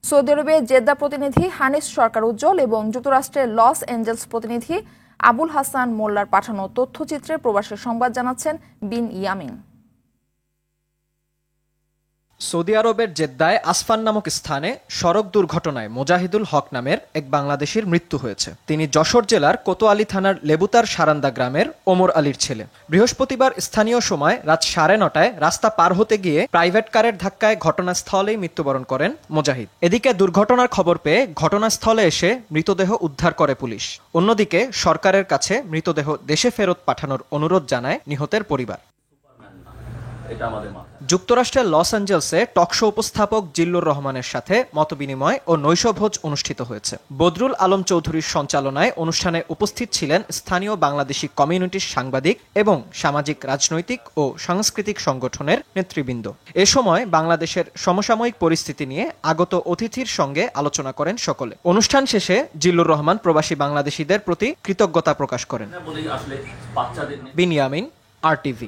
Saudi আরবে Jeddah প্রতিনিধি হানিস সরকার উজ্জ্বল এবং যুক্তরাষ্ট্রের লস এঞ্জেলস প্রতিনিধি আবুল হাসান মোল্লার পাঠানো তথ্যচিত্রে প্রবাসের সংবাদ জানাচ্ছেন বিন ইয়ামিন। সৌদি আরবের জেদ্দায় আসফান নামক স্থানে সড়ক দুর্ঘটনায় মোজাহিদুল হক নামের এক বাংলাদেশির মৃত্যু হয়েছে। তিনি যশোর জেলার কোতোয়ালি থানার লেবুতার সারান্দা গ্রামের ওমর আলীর ছেলে। বৃহস্পতিবার স্থানীয় সময় রাত 9:30টায় রাস্তা পার হতে গিয়ে প্রাইভেট কারের ধাক্কায় ঘটনাস্থলেই মৃত্যুবরণ করেন মোজাহিদ। এদিকে দুর্ঘটনার খবর পেয়ে ঘটনাস্থলে এসে মৃতদেহ উদ্ধার করে পুলিশ। অন্যদিকে সরকারের কাছে মৃতদেহ দেশে ফেরত পাঠানোর অনুরোধ জানায় নিহতের পরিবার। যুক্তরাষ্ট্রের লস অ্যাঞ্জেলসে টকশো উপস্থাপক জিল্লুর রহমানের সাথে মতবিনিময় ও নৈশভোজ অনুষ্ঠিত হয়েছে। বদরুল আলম চৌধুরীর সঞ্চালনায় অনুষ্ঠানে উপস্থিত ছিলেন স্থানীয় বাংলাদেশি কমিউনিটির সাংবাদিক এবং সামাজিক, রাজনৈতিক ও সাংস্কৃতিক সংগঠনের নেতৃবৃন্দ। এ সময় বাংলাদেশের সমসাময়িক পরিস্থিতি নিয়ে আগত অতিথির সঙ্গে আলোচনা করেন সকলে। অনুষ্ঠান শেষে জিল্লুর রহমান প্রবাসী বাংলাদেশিদের প্রতি কৃতজ্ঞতা প্রকাশ করেন। বিন ইয়ামিন, RTV।